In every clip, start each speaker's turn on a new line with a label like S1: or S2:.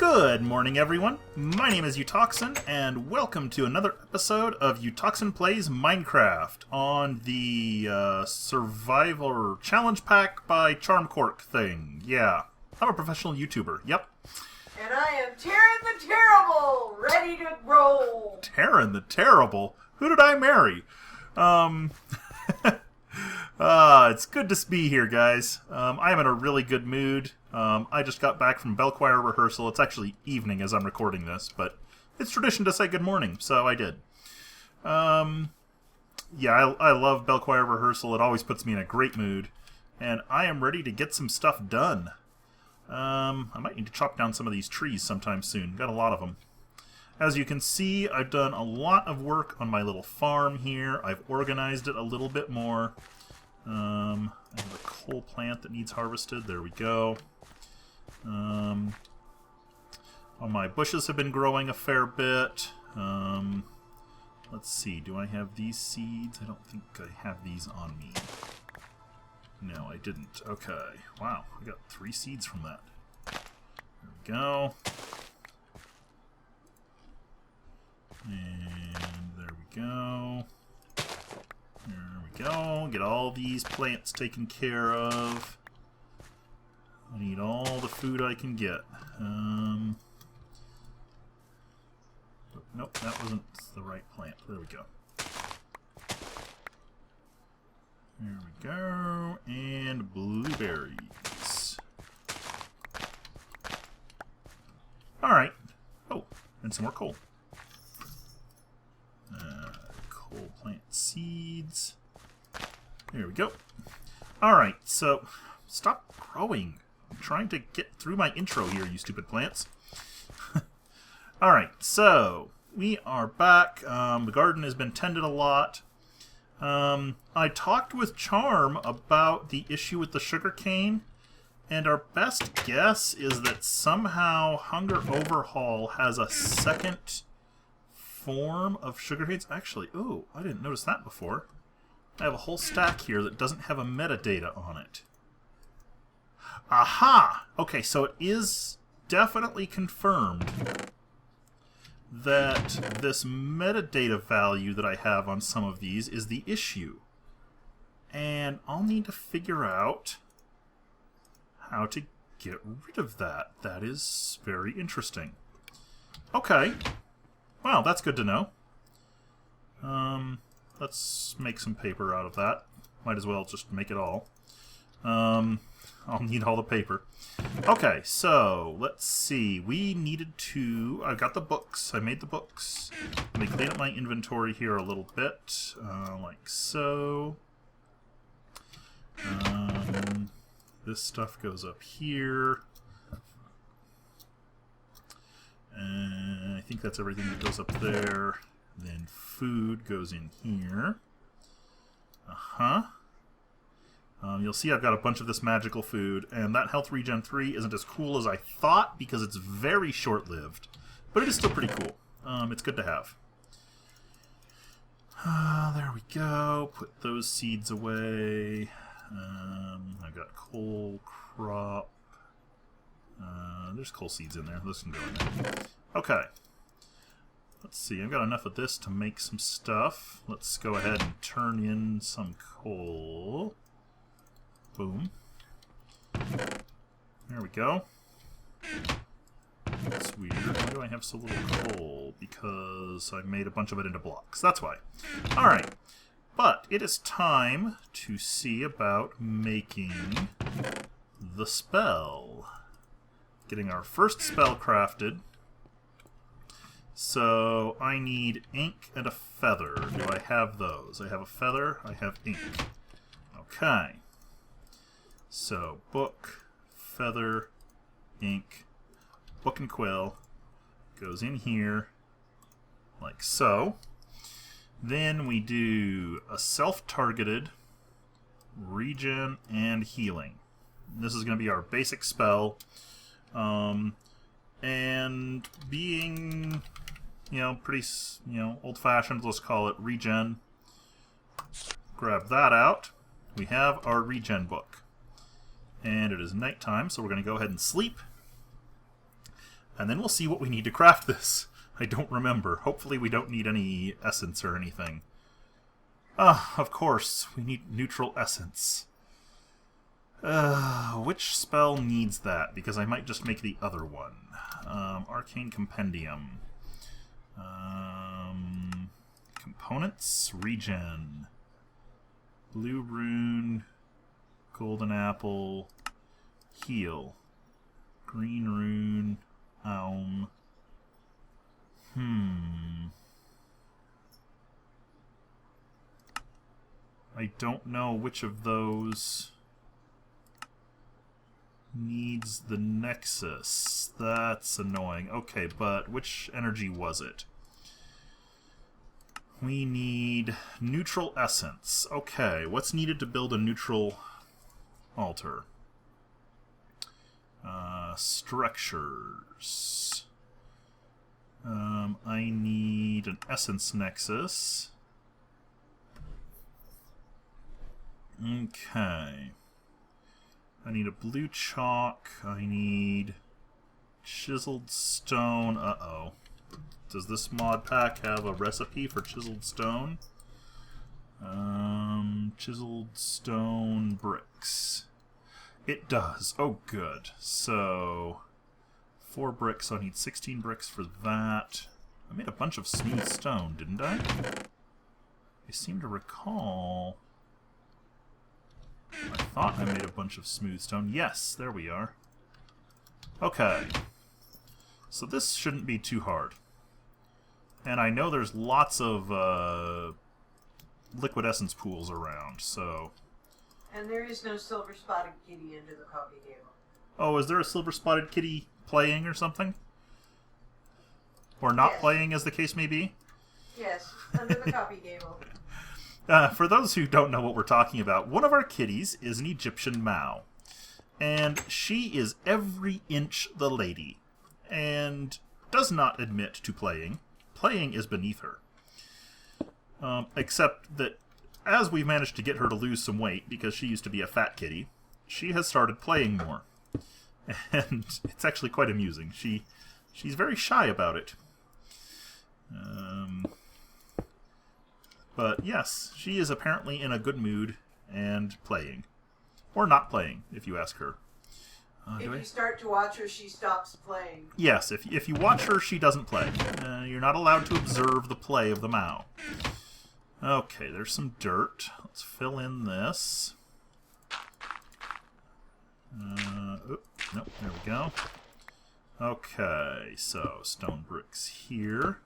S1: Good morning, everyone. My name is Utoxin, and welcome to another episode of Utoxin Plays Minecraft on the Survivor Challenge Pack by Charmquark thing. Yeah, I'm a professional YouTuber. Yep.
S2: And I am Taryn the Terrible, ready to roll.
S1: Taryn the Terrible? Who did I marry? It's good to be here, guys. I am in a really good mood. I just got back from bell choir rehearsal. It's actually evening as I'm recording this, but it's tradition to say good morning, so I did. Yeah, I love bell choir rehearsal. It always puts me in a great mood, and I am ready to get some stuff done. I might need to chop down some of these trees sometime soon. Got a lot of them. As you can see, I've done a lot of work on my little farm here. I've organized it a little bit more. I have a coal plant that needs harvested. There we go. All my bushes have been growing a fair bit. Let's see, do I have these seeds? I don't think I have these on me. No, I didn't. Okay. Wow, I got 3 seeds from that. There we go. And there we go. There we go. Get all these plants taken care of. I need all the food I can get. Nope, that wasn't the right plant. There we go. There we go. And blueberries. Alright. Oh, and some more coal. Coal plant seeds. There we go. Alright, so stop growing. I'm trying to get through my intro here, you stupid plants. Alright, so we are back. The garden has been tended a lot. I talked with Charm about the issue with the sugarcane, and our best guess is that somehow Hunger Overhaul has a second form of sugarcanes. Actually, oh, I didn't notice that before. I have a whole stack here that doesn't have a metadata on it. Aha! Okay, so it is definitely confirmed that this metadata value that I have on some of these is the issue. And I'll need to figure out how to get rid of that. That is very interesting. Okay. Wow, that's good to know. Let's make some paper out of that. Might as well just make it all. I'll need all the paper. Okay, so let's see. We needed to... I got the books. I made the books. Let me clean up my inventory here a little bit, like so. This stuff goes up here. I think that's everything that goes up there. Then food goes in here. You'll see I've got a bunch of this magical food, and that health regen 3 isn't as cool as I thought because it's very short-lived, but it is still pretty cool. It's good to have. There we go. Put those seeds away. I've got coal crop. There's coal seeds in there. Those can go in there. Okay. Let's see. I've got enough of this to make some stuff. Let's go ahead and turn in some coal. Boom. There we go. That's weird. Why do I have so little coal? Because I made a bunch of it into blocks. That's why. Alright. But it is time to see about making the spell. Getting our first spell crafted. So I need ink and a feather. Do I have those? I have a feather. I have ink. Okay. So book, feather, ink, book and quill goes in here like so. Then we do a self-targeted regen and healing. This is going to be our basic spell. And being, pretty, old-fashioned, let's call it regen. Grab that out. We have our regen book. And it is nighttime, so we're going to go ahead and sleep. And then we'll see what we need to craft this. I don't remember. Hopefully we don't need any essence or anything. Ah, of course. We need neutral essence. Which spell needs that? Because I might just make the other one. Arcane Compendium. Components. Regen. Blue Rune. Golden Apple. Heal. Green Rune. Aum. I don't know which of those needs the Nexus. That's annoying. Okay, but which energy was it? We need neutral essence. Okay, what's needed to build a neutral altar? Structures. I need an essence nexus. Okay. I need a blue chalk. I need chiseled stone. Uh-oh. Does this mod pack have a recipe for chiseled stone? Chiseled stone bricks. It does. Oh, good. So, 4 bricks, so I need 16 bricks for that. I made a bunch of smooth stone, didn't I? I seem to recall... I thought I made a bunch of smooth stone. Yes, there we are. Okay. So this shouldn't be too hard. And I know there's lots of liquid essence pools around, so...
S2: And there is no silver spotted kitty under the coffee table.
S1: Oh, is there a silver spotted kitty playing or something? Or not playing, as the case may be?
S2: Yes, under the coffee table.
S1: For those who don't know what we're talking about, one of our kitties is an Egyptian Mao. And she is every inch the lady. And does not admit to playing. Playing is beneath her. Except that as we've managed to get her to lose some weight, because she used to be a fat kitty, she has started playing more. And it's actually quite amusing. She's very shy about it. But yes, she is apparently in a good mood and playing. Or not playing, if you ask her.
S2: If you start to watch her, she stops playing.
S1: Yes, if you watch her, she doesn't play. You're not allowed to observe the play of the Mao. Okay, there's some dirt. Let's fill in this. Nope, there we go. Okay, so stone bricks here.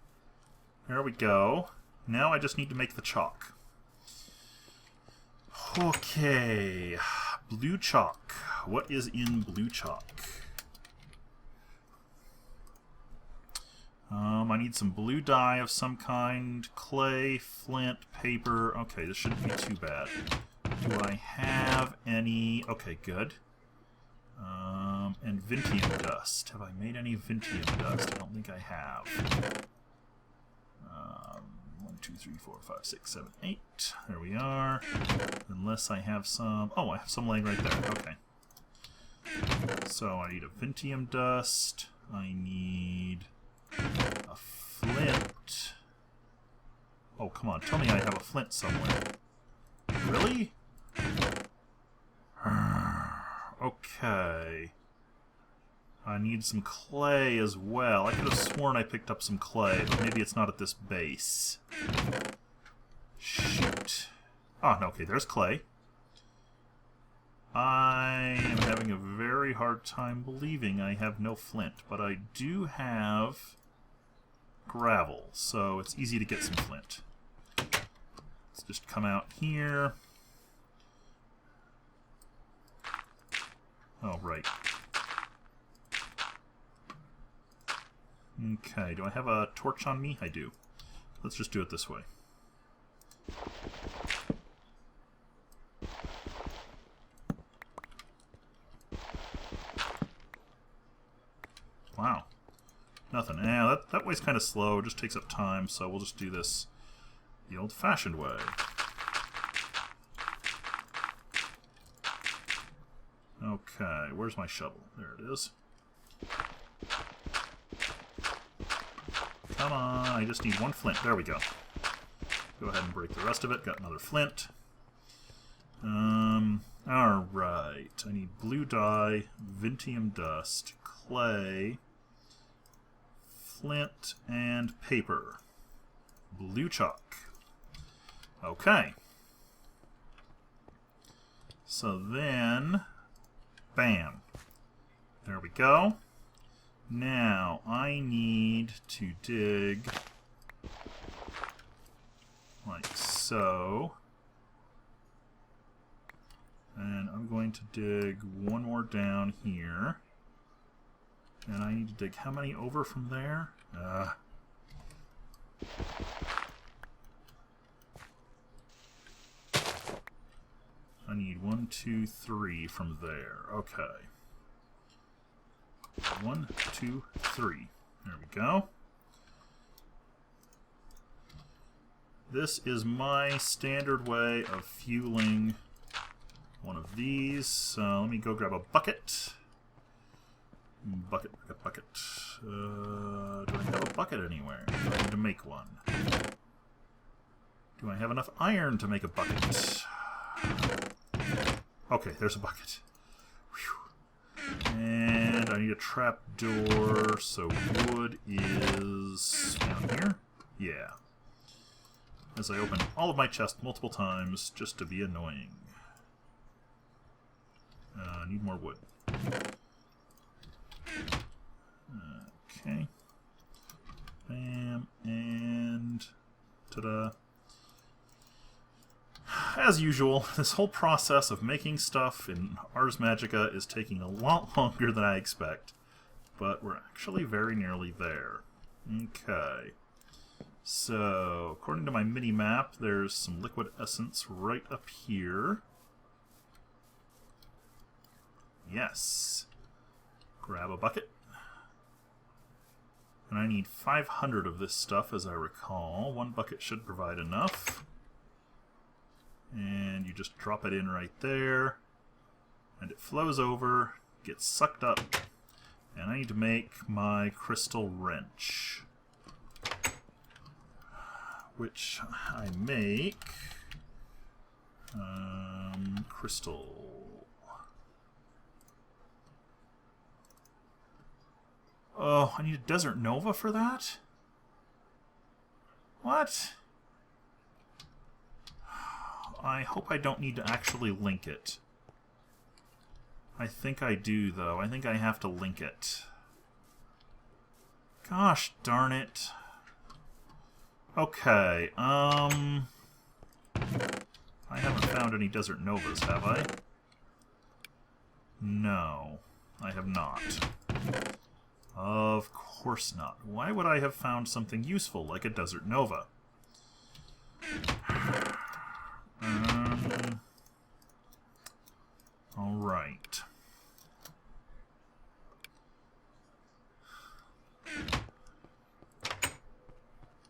S1: There we go. Now I just need to make the chalk. Okay, blue chalk. What is in blue chalk? I need some blue dye of some kind, clay, flint, paper. Okay, this shouldn't be too bad. Do I have any? Okay, good. And Vintium dust. Have I made any Vintium dust? I don't think I have. 1, 2, 3, 4, 5, 6, 7, 8. There we are. Unless I have some... Oh, I have some laying right there. Okay. So I need a Vintium dust. I need a flint. Oh, come on. Tell me I have a flint somewhere. Really? Okay. I need some clay as well. I could have sworn I picked up some clay, but maybe it's not at this base. Shoot. Oh, no, okay, there's clay. I am having a very hard time believing I have no flint, but I do have gravel, so it's easy to get some flint. Let's just come out here. Oh, right. Okay, do I have a torch on me? I do. Let's just do it this way. Wow. Nothing. Yeah, that way's kind of slow. It just takes up time, so we'll just do this the old-fashioned way. Okay, where's my shovel? There it is. Come on, I just need one flint. There we go. Go ahead and break the rest of it. Got another flint. Alright. I need blue dye, Vintium dust, clay, flint, and paper. Blue chalk. Okay. So then, bam. There we go. Now, I need to dig like so. And I'm going to dig one more down here. And I need to dig how many over from there? I need 1, 2, 3 from there. Okay. 1, 2, 3. There we go. This is my standard way of fueling one of these. So let me go grab a bucket. Bucket. Do I have a bucket anywhere? Do I need to make one? Do I have enough iron to make a bucket? Okay, there's a bucket. Whew. And I need a trap door, so wood is down here. Yeah. As I open all of my chests multiple times, just to be annoying. Need more wood. Okay. Bam, and ta-da. As usual, this whole process of making stuff in Ars Magica is taking a lot longer than I expect, but we're actually very nearly there. Okay. So, according to my mini-map, there's some liquid essence right up here. Yes. Grab a bucket. And I need 500 of this stuff, as I recall. One bucket should provide enough. And you just drop it in right there. And it flows over, gets sucked up. And I need to make my crystal wrench. Which I make... crystal... Oh, I need a Desert Nova for that? What? I hope I don't need to actually link it. I think I do, though. I think I have to link it. Gosh darn it. Okay, I haven't found any Desert Novas, have I? No, I have not. Of course not. Why would I have found something useful like a Desert Nova? Alright.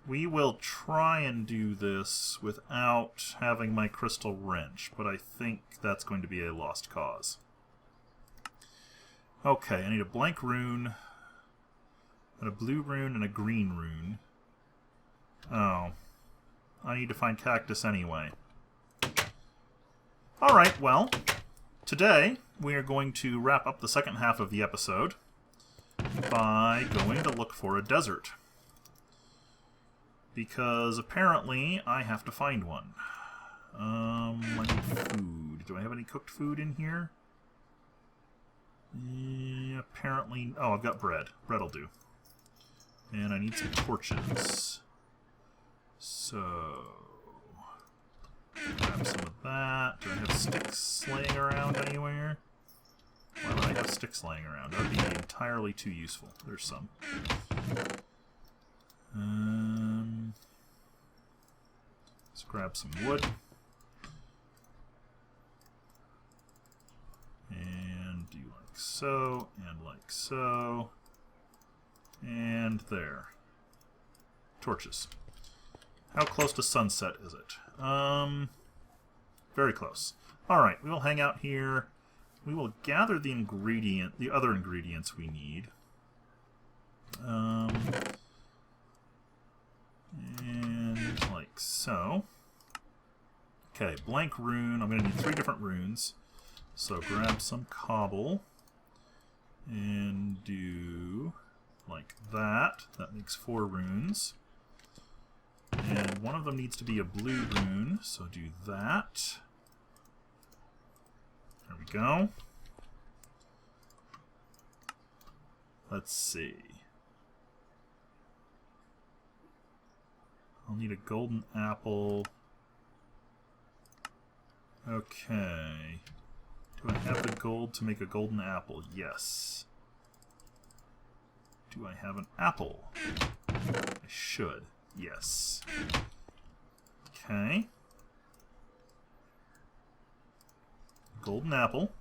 S1: We will try and do this without having my crystal wrench, but I think that's going to be a lost cause. Okay, I need a blank rune, and a blue rune, and a green rune. Oh. I need to find cactus anyway. Alright, well, today we are going to wrap up the second half of the episode by going to look for a desert. Because apparently I have to find one. I need food. Do I have any cooked food in here? Apparently... Oh, I've got bread. Bread'll do. And I need some torches. So... grab some of that. Do I have sticks laying around anywhere? Why would I have sticks laying around? That would be entirely too useful. There's some. Let's grab some wood. And do like so, and like so. And there. Torches. How close to sunset is it? Very close. Alright, we will hang out here. We will gather the other ingredients we need. And like so. Okay, blank rune. I'm going to need 3 different runes. So grab some cobble and do like that. That makes 4 runes. And one of them needs to be a blue rune, so do that. There we go. Let's see. I'll need a golden apple. Okay. Do I have the gold to make a golden apple? Yes. Do I have an apple? I should. Yes. Okay. Golden apple.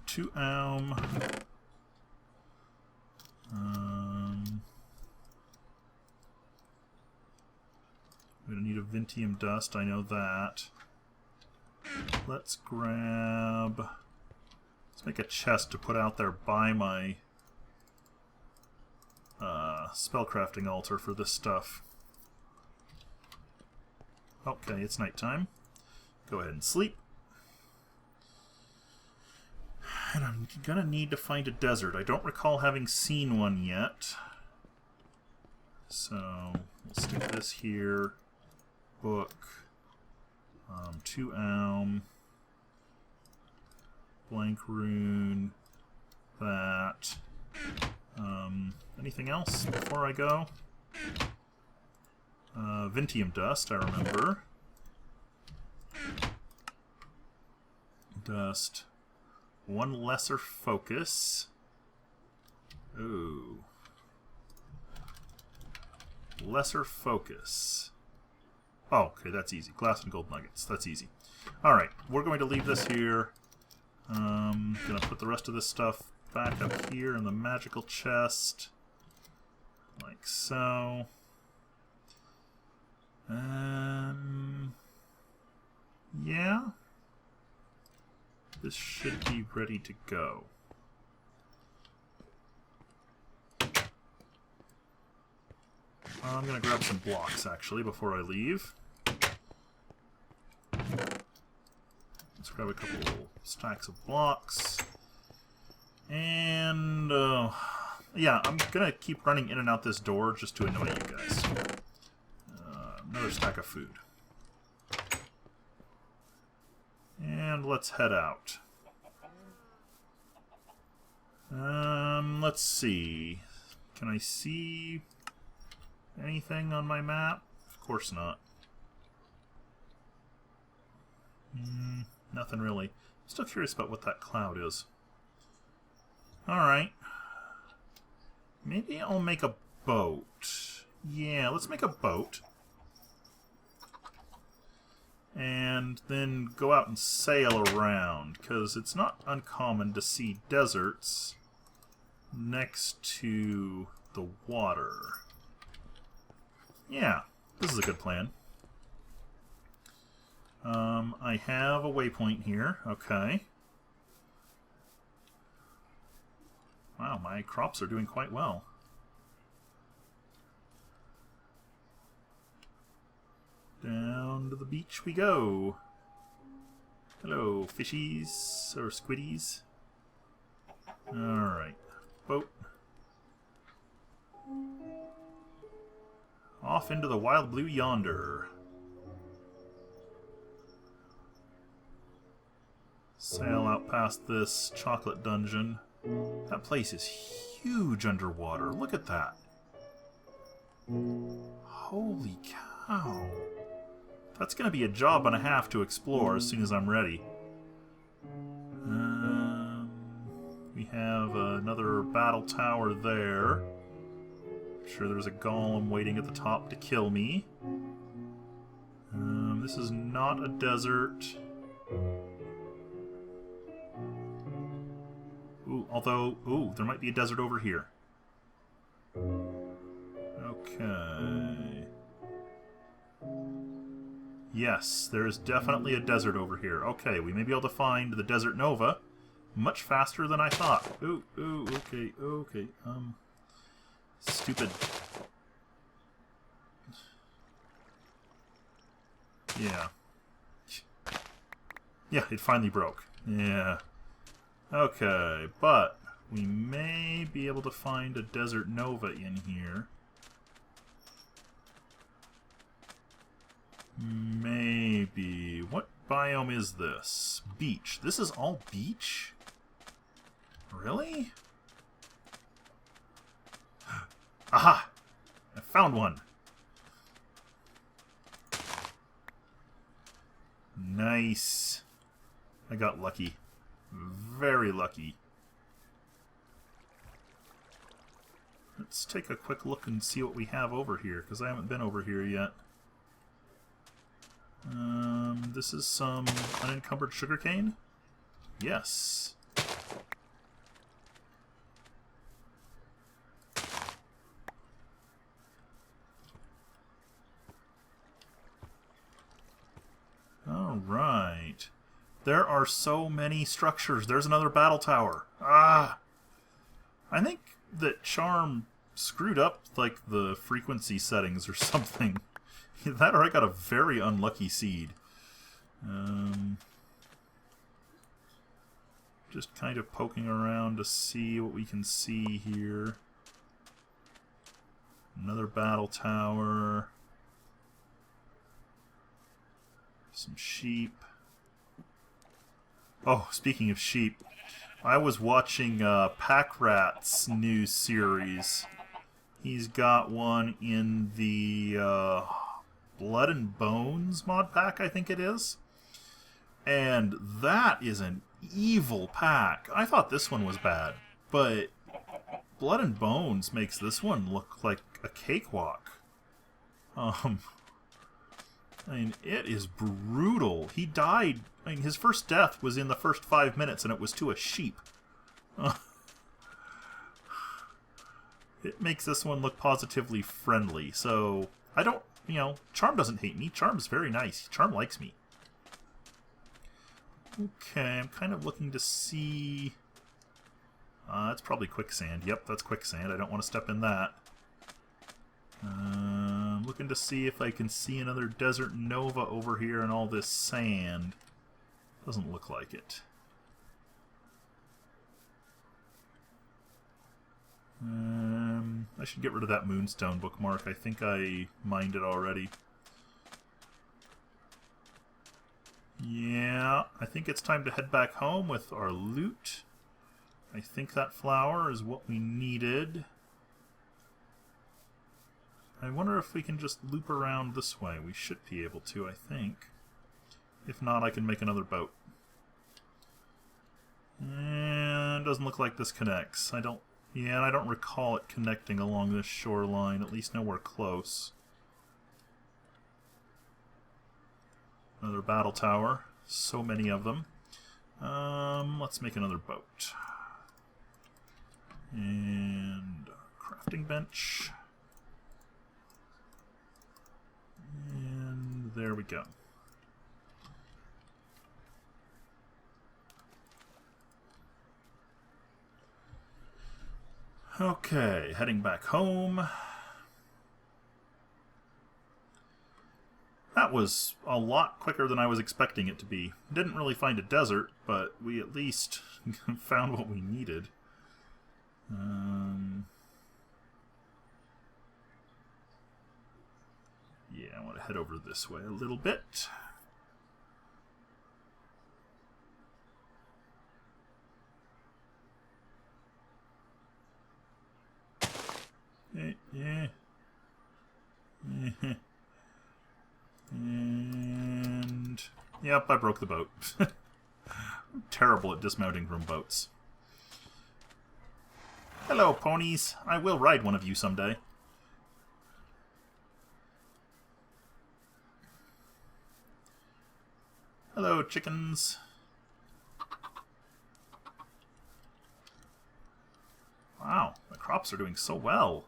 S1: 2 I'm gonna need a Vintium dust, I know that. Let's make a chest to put out there by my spellcrafting altar for this stuff. Okay, it's nighttime. Go ahead and sleep. And I'm gonna need to find a desert. I don't recall having seen one yet. So, we'll stick this here. Book. 2 blank rune. That. Anything else before I go? Vintium dust, I remember. Dust. 1 lesser focus. Ooh. Lesser focus. Oh, okay, that's easy. Glass and gold nuggets. That's easy. Alright, we're going to leave this here. Gonna put the rest of this stuff back up here in the magical chest. Like so. Yeah. This should be ready to go. I'm gonna grab some blocks, actually, before I leave. Let's grab a couple stacks of blocks. And, yeah, I'm gonna keep running in and out this door just to annoy you guys. Another stack of food. And let's head out. Let's see. Can I see anything on my map? Of course not. Nothing really. I'm still curious about what that cloud is. Alright. Maybe I'll make a boat. Yeah, let's make a boat. And then go out and sail around, because it's not uncommon to see deserts next to the water. Yeah, this is a good plan. I have a waypoint here. Okay. Wow, my crops are doing quite well. Down to the beach we go. Hello, fishies or squiddies. Alright. Boat. Off into the wild blue yonder. Sail out past this chocolate dungeon. That place is huge underwater. Look at that. Holy cow. That's going to be a job and a half to explore as soon as I'm ready. We have another battle tower there. I'm sure there's a golem waiting at the top to kill me. This is not a desert. Ooh, there might be a desert over here. Okay. Yes, there is definitely a desert over here. Okay, we may be able to find the Desert Nova much faster than I thought. Okay. Stupid Yeah. Yeah, it finally broke. Yeah. Okay, but we may be able to find a desert nova in here. Maybe. What biome is this? Beach. This is all beach? Really? Aha! I found one! Nice. I got lucky. Very lucky. Let's take a quick look and see what we have over here, because I haven't been over here yet. This is some unencumbered sugarcane? Yes. Alright. There are so many structures. There's another battle tower. Ah! I think that Charm screwed up, like, the frequency settings or something. That or I got a very unlucky seed. Just kind of poking around to see what we can see here. Another battle tower. Some sheep. Oh, speaking of sheep, I was watching Pack Rat's new series. He's got one in the Blood and Bones mod pack, I think it is. And that is an evil pack. I thought this one was bad, but Blood and Bones makes this one look like a cakewalk. I mean, it is brutal. He died. I mean, his first death was in the first 5 minutes, and it was to a sheep. It makes this one look positively friendly. So, I don't, you know, Charm doesn't hate me. Charm's very nice. Charm likes me. Okay, I'm kind of looking to see... that's probably quicksand. Yep, that's quicksand. I don't want to step in that. I'm looking to see if I can see another desert nova over here in all this sand. Doesn't look like it. I should get rid of that moonstone bookmark. I think I mined it already. Yeah, I think it's time to head back home with our loot. I think that flower is what we needed. I wonder if we can just loop around this way. We should be able to, I think. If not, I can make another boat. And it doesn't look like this connects. And I don't recall it connecting along this shoreline, at least nowhere close. Another battle tower. So many of them. Let's make another boat. And crafting bench. And there we go. Okay, heading back home. That was a lot quicker than I was expecting it to be. Didn't really find a desert, but we at least found what we needed. Yeah, I want to head over this way a little bit. Yeah. And... Yep, I broke the boat. I'm terrible at dismounting from boats. Hello, ponies. I will ride one of you someday. Hello, chickens. Wow, the crops are doing so well.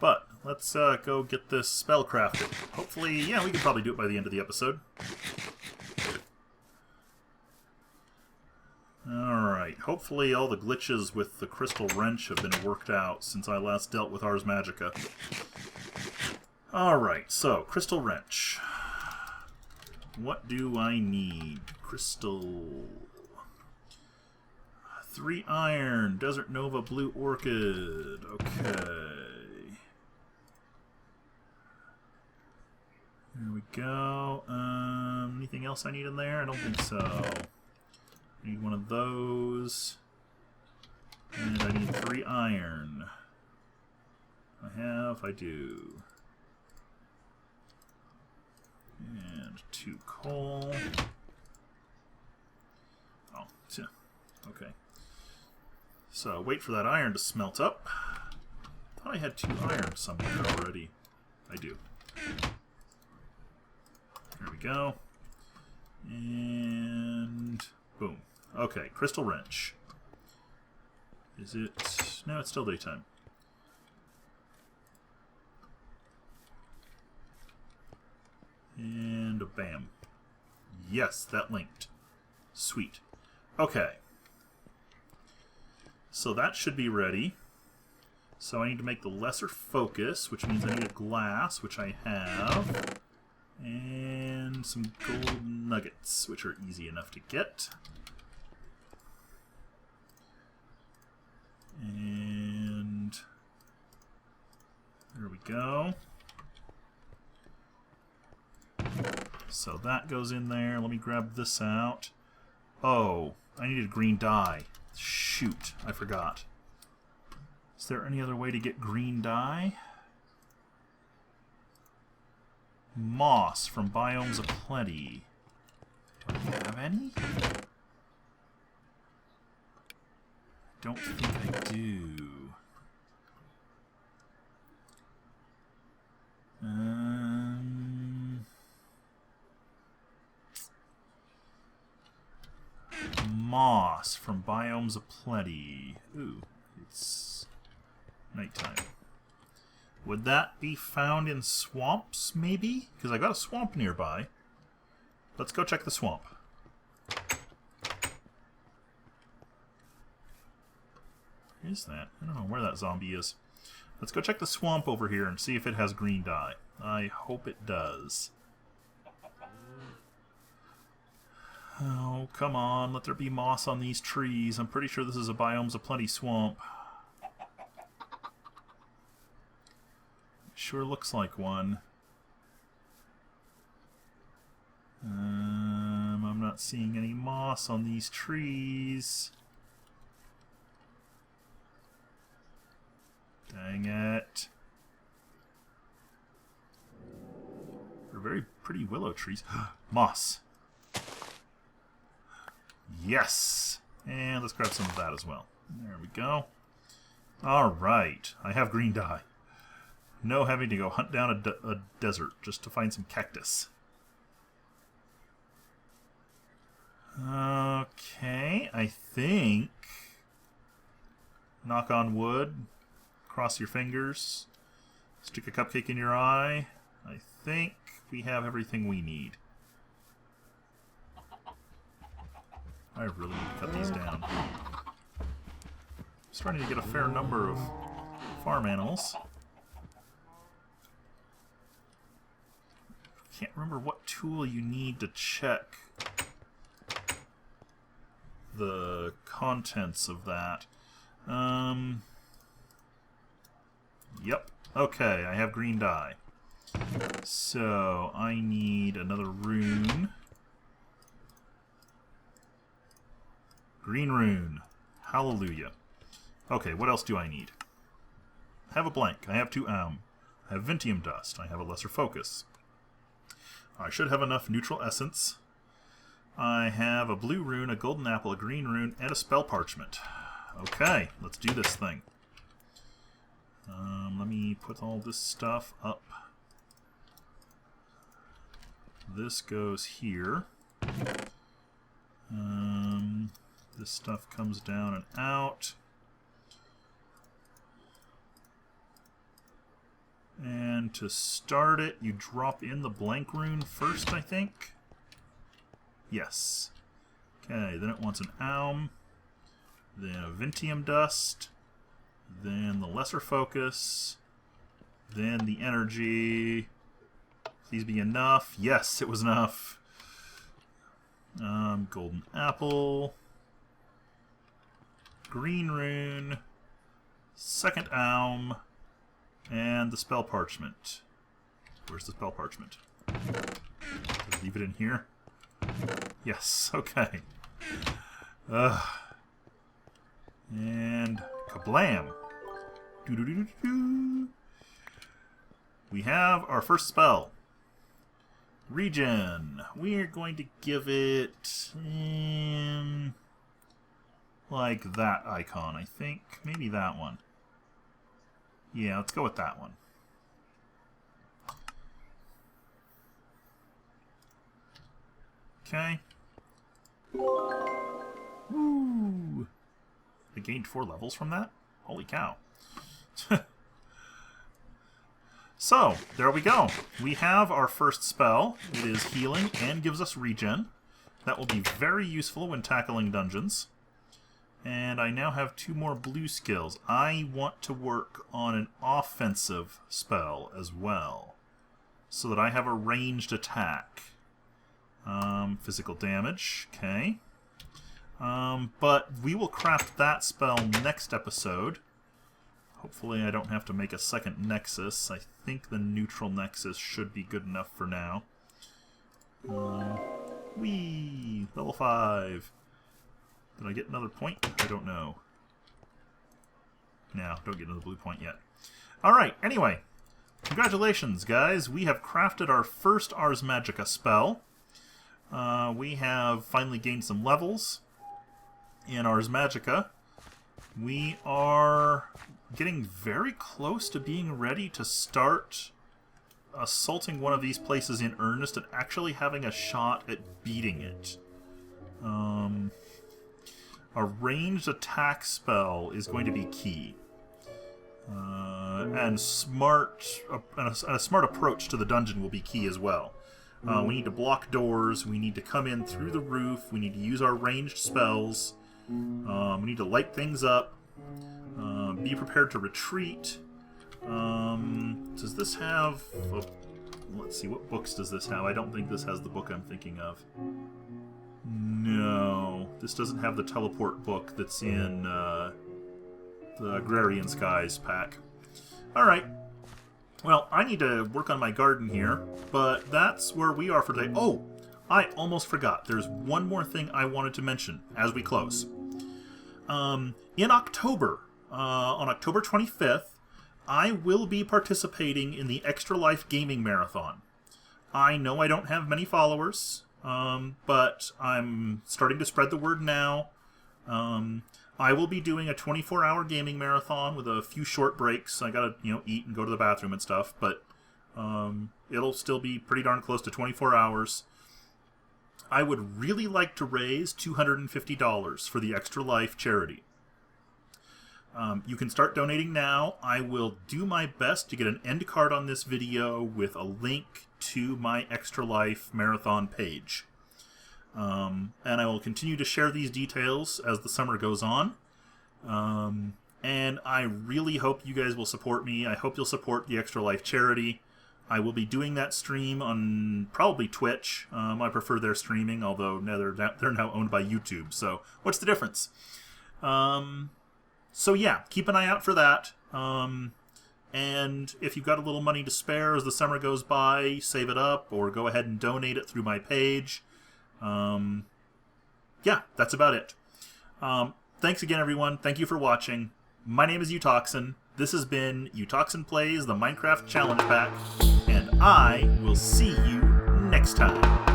S1: But let's go get this spell crafted. Hopefully, yeah, we can probably do it by the end of the episode. Alright, hopefully all the glitches with the crystal wrench have been worked out since I last dealt with Ars Magica. Alright, so, crystal wrench. What do I need? Crystal. 3 iron. Desert Nova Blue Orchid. Okay. There we go. Anything else I need in there? I don't think so. I need one of those. And I need 3 iron. I do. And 2 coal. Oh, okay. So, wait for that iron to smelt up. I thought I had 2 iron somewhere already. I do. There we go. And boom. Okay, crystal wrench. Is it... No, it's still daytime. And bam. Yes, that linked. Sweet. Okay. So that should be ready. So I need to make the lesser focus, which means I need a glass, which I have. And some gold nuggets, which are easy enough to get. And there we go. So that goes in there. Let me grab this out. Oh, I needed green dye. Shoot, I forgot. Is there any other way to get green dye? Moss from Biomes of Plenty. Do I have any? Don't think I do. Moss from Biomes of Plenty. Ooh, it's nighttime. Would that be found in swamps, maybe? Because I got a swamp nearby. Let's go check the swamp. Where is that? I don't know where that zombie is. Let's go check the swamp over here and see if it has green dye. I hope it does. Oh, come on. Let there be moss on these trees. I'm pretty sure this is a Biomes of Plenty swamp. Sure looks like one. I'm not seeing any moss on these trees. Dang it. They're very pretty willow trees. Moss. Yes! And let's grab some of that as well. There we go. Alright. I have green dye. No having to go hunt down a desert just to find some cactus. Okay, I think... Knock on wood. Cross your fingers. Stick a cupcake in your eye. I think we have everything we need. I really need to cut these down. I'm starting to get a fair number of farm animals. Can't remember what tool you need to check the contents of that. Yep. Okay, I have green dye. So, I need another rune. Green rune. Hallelujah. Okay, what else do I need? I have a blank. I have 2 I have Vintium dust. I have a lesser focus. I should have enough neutral essence. I have a blue rune, a golden apple, a green rune, and a spell parchment. Okay, let's do this thing. Let me put all this stuff up. This goes here. This stuff comes down and out. And to start it, you drop in the blank rune first, I think. Yes. Okay, then it wants an alm, then a Vintium dust, then the lesser focus, then the energy. Please be enough. Yes, it was enough. Golden apple. Green rune. Second alm. And the spell parchment. Where's the spell parchment? Leave it in here? Yes, okay. And kablam! Doo-doo-doo-doo-doo. We have our first spell. Regen. We are going to give it like that icon, I think. Maybe that one. Yeah, let's go with that one. Okay. Woo! I gained 4 levels from that? Holy cow. So, there we go. We have our first spell. It is healing and gives us regen. That will be very useful when tackling dungeons. And I now have 2 more blue skills. I want to work on an offensive spell as well, so that I have a ranged attack. Physical damage, okay. But we will craft that spell next episode. Hopefully I don't have to make a second nexus. I think the neutral nexus should be good enough for now. Whee! Level 5. Did I get another point? I don't know. No, don't get another blue point yet. Alright, anyway. Congratulations, guys. We have crafted our first Ars Magica spell. We have finally gained some levels in Ars Magica. We are getting very close to being ready to start assaulting one of these places in earnest and actually having a shot at beating it. A ranged attack spell is going to be key. And a smart approach to the dungeon will be key as well. We need to block doors, we need to come in through the roof, we need to use our ranged spells, we need to light things up, be prepared to retreat. Does this have... let's see, what books does this have? I don't think this has the book I'm thinking of. No, this doesn't have the teleport book that's in the Agrarian Skies pack. Alright. Well, I need to work on my garden here, but that's where we are for today. Oh, I almost forgot. There's one more thing I wanted to mention as we close. In October, on October 25th, I will be participating in the Extra Life Gaming Marathon. I know I don't have many followers, but I'm starting to spread the word now. I will be doing a 24-hour gaming marathon with a few short breaks. I gotta, eat and go to the bathroom and stuff, but it'll still be pretty darn close to 24 hours. I would really like to raise $250 for the Extra Life charity. You can start donating now. I will do my best to get an end card on this video with a link to my Extra Life marathon page. And I will continue to share these details as the summer goes on. And I really hope you guys will support me. I hope you'll support the Extra Life charity. I will be doing that stream on probably Twitch. I prefer their streaming, although they're now owned by YouTube. So what's the difference? So yeah, keep an eye out for that. And if you've got a little money to spare as the summer goes by, save it up or go ahead and donate it through my page. Yeah, that's about it. Thanks again, everyone. Thank you for watching. My name is Utoxin. This has been Utoxin Plays the Minecraft Challenge Pack, and I will see you next time.